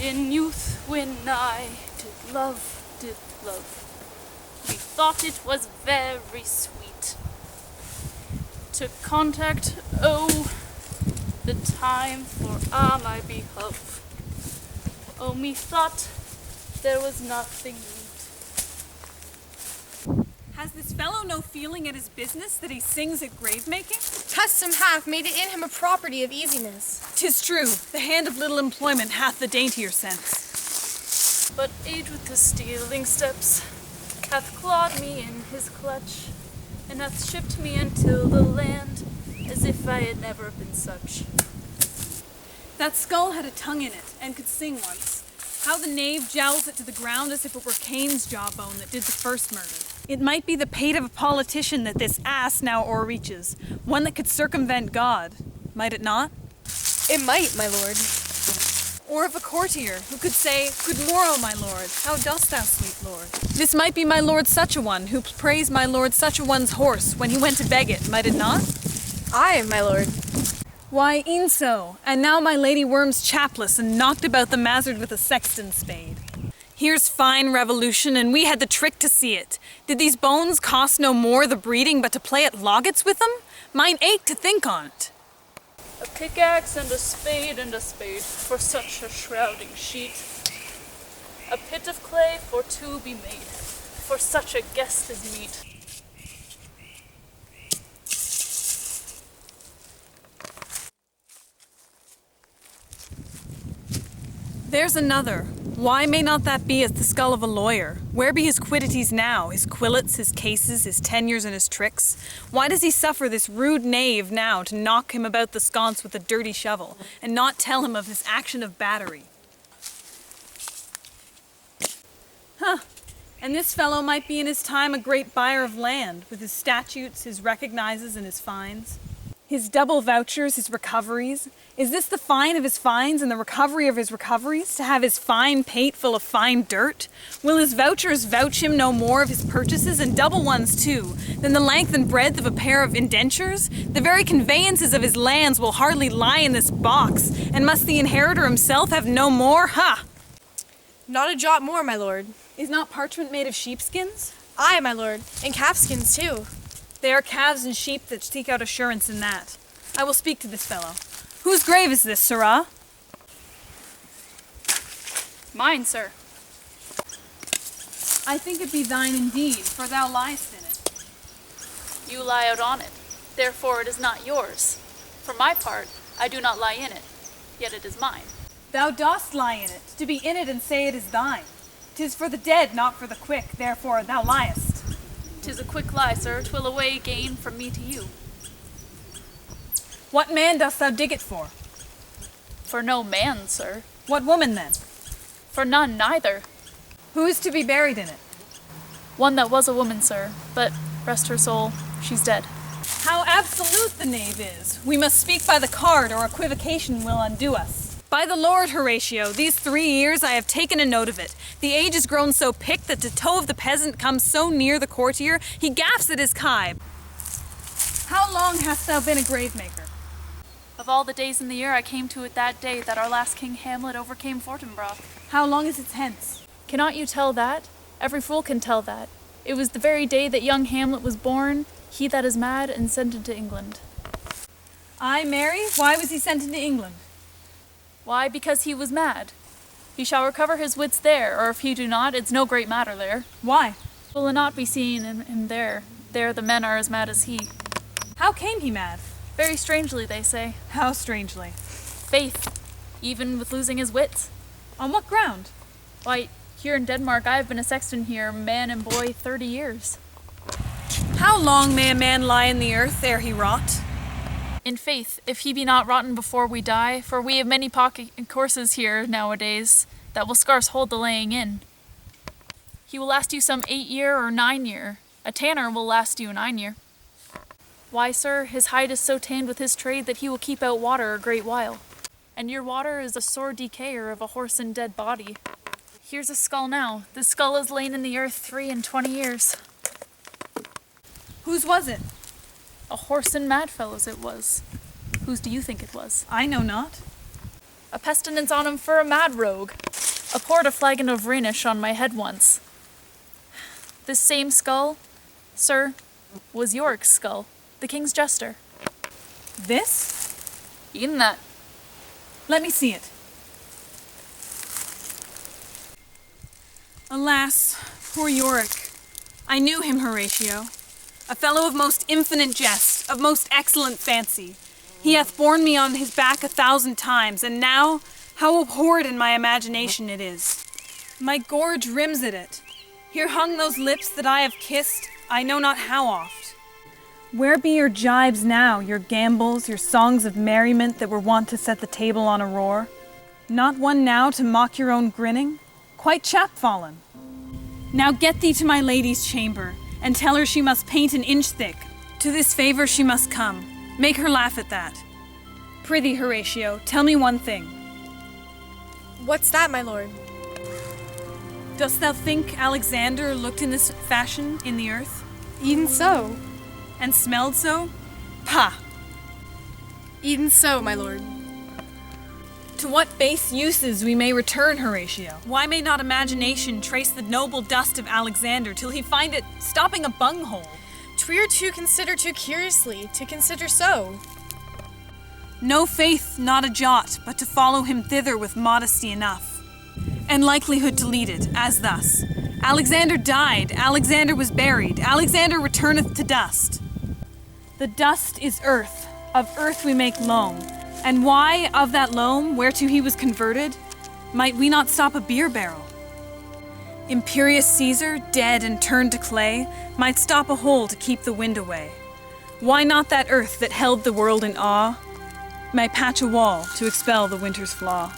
In youth, when I did love, we thought it was very sweet to contact, oh, the time for my behove. Oh, me thought there was nothing neat. Has this fellow no feeling at his business that he sings at grave-making? Custom hath made it in him a property of easiness. 'Tis true, the hand of little employment hath the daintier sense. But age with his stealing steps hath clawed me in his clutch, and hath shipped me until the land, as if I had never been such. That skull had a tongue in it, and could sing once. How the knave jowls it to the ground as if it were Cain's jawbone that did the first murder. It might be the pate of a politician that this ass now o'erreaches, one that could circumvent God. Might it not? It might, my lord. Or of a courtier, who could say, "Good morrow, my lord, how dost thou, sweet lord?" This might be my lord such a one, who praised my lord such a one's horse when he went to beg it, might it not? Aye, my lord. Why, e'en so, and now my lady worms chapless and knocked about the mazzard with a sexton's spade. Here's fine revolution, and we had the trick to see it. Did these bones cost no more the breeding but to play at loggets with them? Mine ache to think on't. A pickaxe and a spade for such a shrouding sheet. A pit of clay for two be made, for such a guest as meet. There's another. Why may not that be as the skull of a lawyer? Where be his quiddities now, his quillets, his cases, his tenures, and his tricks? Why does he suffer this rude knave now to knock him about the sconce with a dirty shovel, and not tell him of his action of battery? Huh. And this fellow might be in his time a great buyer of land, with his statutes, his recognizes, and his fines. His double vouchers, his recoveries. Is this the fine of his fines and the recovery of his recoveries, to have his fine pate full of fine dirt? Will his vouchers vouch him no more of his purchases, and double ones too, than the length and breadth of a pair of indentures? The very conveyances of his lands will hardly lie in this box, and must the inheritor himself have no more? Ha! Not a jot more, my lord. Is not parchment made of sheepskins? Aye, my lord, and calfskins too. They are calves and sheep that seek out assurance in that. I will speak to this fellow. Whose grave is this, sirrah? Mine, sir. I think it be thine indeed, for thou liest in it. You lie out on it, therefore it is not yours. For my part, I do not lie in it, yet it is mine. Thou dost lie in it, to be in it and say it is thine. 'Tis for the dead, not for the quick, therefore thou liest. 'Tis a quick lie, sir, 'twill away gain from me to you. What man dost thou dig it for? For no man, sir. What woman then? For none neither. Who is to be buried in it? One that was a woman, sir, but rest her soul, she's dead. How absolute the knave is! We must speak by the card, or equivocation will undo us. By the Lord, Horatio, these 3 years I have taken a note of it. The age is grown so picked that the toe of the peasant comes so near the courtier, he gaffs at his kibe. How long hast thou been a gravemaker? Of all the days in the year, I came to it that day that our last king Hamlet overcame Fortinbras. How long is it hence? Cannot you tell that? Every fool can tell that. It was the very day that young Hamlet was born, he that is mad and sent into England. Aye, Mary, why was he sent into England? Why, because he was mad. He shall recover his wits there, or if he do not, it's no great matter there. Why? Will it not be seen in him there? There the men are as mad as he. How came he mad? Very strangely, they say. How strangely? Faith, even with losing his wits. On what ground? Why, here in Denmark I have been a sexton here, man and boy, 30 years. How long may a man lie in the earth ere he rot? In faith, if he be not rotten before we die, for we have many pocket courses here nowadays that will scarce hold the laying in. He will last you some 8 year or 9 year. A tanner will last you 9 year. Why, sir, his hide is so tanned with his trade that he will keep out water a great while. And your water is a sore decayer of a horse and dead body. Here's a skull now. This skull has lain in the earth 23 years. Whose was it? A horse and mad fellow's it was. Whose do you think it was? I know not. A pestilence on him for a mad rogue. poured a flagon of Rhenish on my head once. This same skull, sir, was Yorick's skull, the king's jester. This? Eaten that. Let me see it. Alas, poor Yorick. I knew him, Horatio. A fellow of most infinite jest, of most excellent fancy. He hath borne me on his back 1,000 times, and now, how abhorred in my imagination it is. My gorge rims at it. Here hung those lips that I have kissed, I know not how oft. Where be your jibes now, your gambols, your songs of merriment that were wont to set the table on a roar? Not one now to mock your own grinning? Quite chapfallen. Now get thee to my lady's chamber, and tell her she must paint an inch thick. To this favor she must come. Make her laugh at that. Prithee, Horatio, tell me one thing. What's that, my lord? Dost thou think Alexander looked in this fashion in the earth? Even so. And smelled so? Pah! Even so, my lord. To what base uses we may return, Horatio? Why may not imagination trace the noble dust of Alexander till he find it stopping a bunghole? Tweer to consider too curiously, to consider so. No faith, not a jot, but to follow him thither with modesty enough, and likelihood to lead it, as thus. Alexander died, Alexander was buried, Alexander returneth to dust. The dust is earth, of earth we make loam, and why of that loam, whereto he was converted, might we not stop a beer barrel? Imperious Caesar, dead and turned to clay, might stop a hole to keep the wind away. Why not that earth that held the world in awe, might patch a wall to expel the winter's flaw?